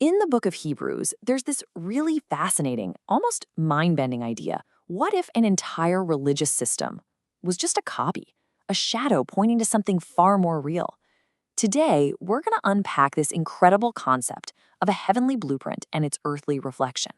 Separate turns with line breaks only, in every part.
In the book of Hebrews, there's this really fascinating, almost mind bending idea. What if an entire religious system was just a copy, a shadow pointing to something far more real? Today, we're going to unpack this incredible concept of a heavenly blueprint and its earthly reflection.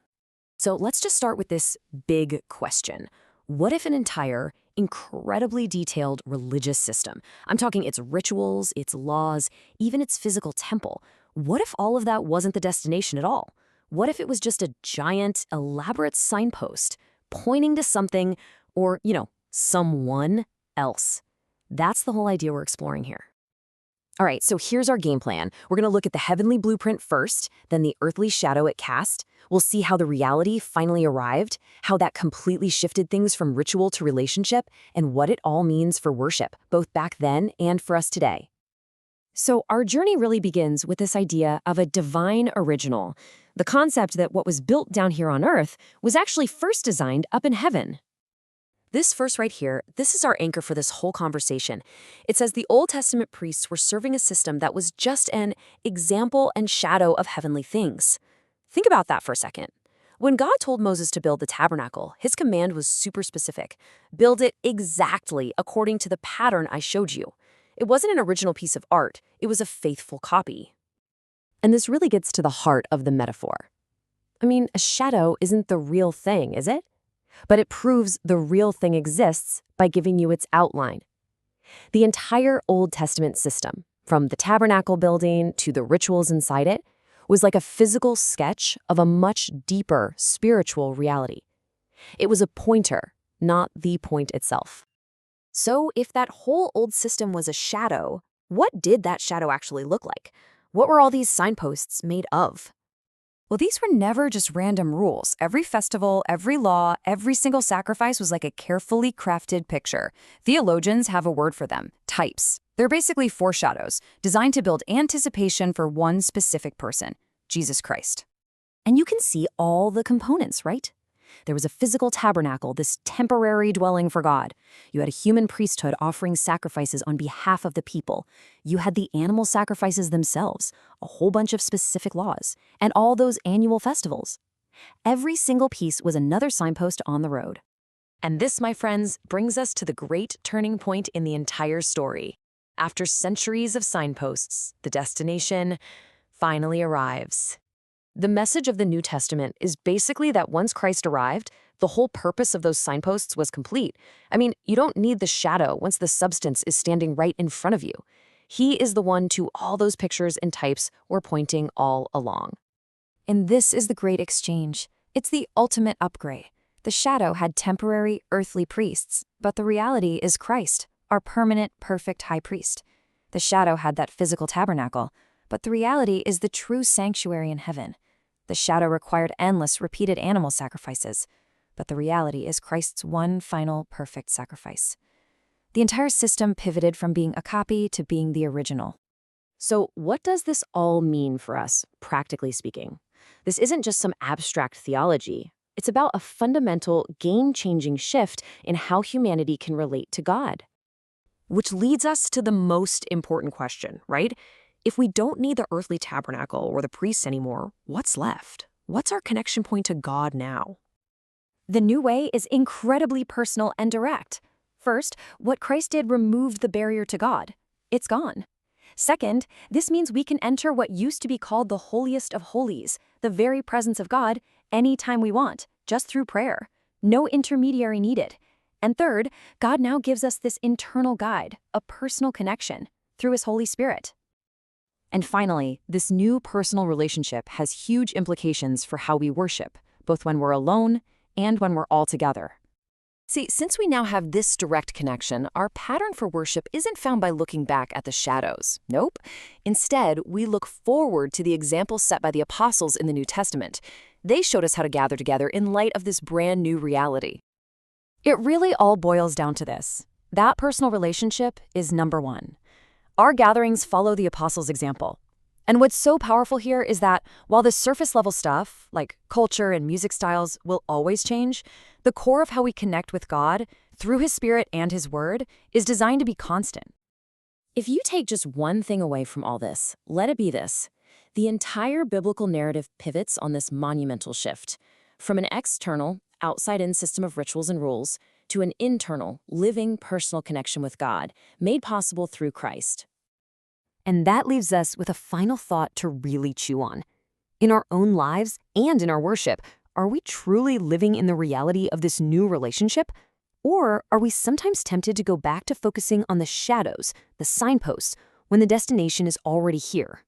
So let's just start with this big question. What if an entire, incredibly detailed religious system, I'm talking its rituals, its laws, even its physical temple, what if all of that wasn't the destination at all? What if it was just a giant, elaborate signpost pointing to something or, someone else? That's the whole idea we're exploring here. All right, so here's our game plan. We're going to look at the heavenly blueprint first, then the earthly shadow it cast. We'll see how the reality finally arrived, how that completely shifted things from ritual to relationship, and what it all means for worship, both back then and for us today. So our journey really begins with this idea of a divine original, the concept that what was built down here on earth was actually first designed up in heaven. This verse right here, this is our anchor for this whole conversation. It says the Old Testament priests were serving a system that was just an example and shadow of heavenly things. Think about that for a second. When God told Moses to build the tabernacle, his command was super specific. Build it exactly according to the pattern I showed you. It wasn't an original piece of art, it was a faithful copy. And this really gets to the heart of the metaphor. I mean, a shadow isn't the real thing, is it? But it proves the real thing exists by giving you its outline. The entire Old Testament system, from the tabernacle building to the rituals inside it, was like a physical sketch of a much deeper spiritual reality. It was a pointer, not the point itself. So if that whole old system was a shadow, what did that shadow actually look like? What were all these signposts made of?
Well, these were never just random rules. Every festival, every law, every single sacrifice was like a carefully crafted picture. Theologians have a word for them, types. They're basically foreshadows, designed to build anticipation for one specific person, Jesus Christ.
And you can see all the components, right? There was a physical tabernacle, this temporary dwelling for God. You had a human priesthood offering sacrifices on behalf of the people. You had the animal sacrifices themselves, a whole bunch of specific laws, and all those annual festivals. Every single piece was another signpost on the road. And this, my friends, brings us to the great turning point in the entire story. After centuries of signposts, the destination finally arrives. The message of the New Testament is basically that once Christ arrived, the whole purpose of those signposts was complete. I mean, you don't need the shadow once the substance is standing right in front of you. He is the one to all those pictures and types we're pointing all along.
And this is the great exchange. It's the ultimate upgrade. The shadow had temporary earthly priests, but the reality is Christ, our permanent, perfect high priest. The shadow had that physical tabernacle, but the reality is the true sanctuary in heaven. The shadow required endless, repeated animal sacrifices, but the reality is Christ's one final, perfect sacrifice. The entire system pivoted from being a copy to being the original.
So what does this all mean for us, practically speaking? This isn't just some abstract theology. It's about a fundamental, game-changing shift in how humanity can relate to God. Which leads us to the most important question, right? If we don't need the earthly tabernacle or the priests anymore, what's left? What's our connection point to God now?
The new way is incredibly personal and direct. First, what Christ did removed the barrier to God. It's gone. Second, this means we can enter what used to be called the holiest of holies, the very presence of God, anytime we want, just through prayer. No intermediary needed. And third, God now gives us this internal guide, a personal connection, through His Holy Spirit.
And finally, this new personal relationship has huge implications for how we worship, both when we're alone and when we're all together.
See, since we now have this direct connection, our pattern for worship isn't found by looking back at the shadows. Nope. Instead, we look forward to the examples set by the apostles in the New Testament. They showed us how to gather together in light of this brand new reality.
It really all boils down to this. That personal relationship is number one. Our gatherings follow the apostles' example. And what's so powerful here is that while the surface level stuff, like culture and music styles, will always change, the core of how we connect with God, through His Spirit and His Word, is designed to be constant.
If you take just one thing away from all this, let it be this. The entire biblical narrative pivots on this monumental shift, from an external, outside-in system of rituals and rules to an internal, living, personal connection with God, made possible through Christ.
And that leaves us with a final thought to really chew on. In our own lives and in our worship, are we truly living in the reality of this new relationship? Or are we sometimes tempted to go back to focusing on the shadows, the signposts, when the destination is already here?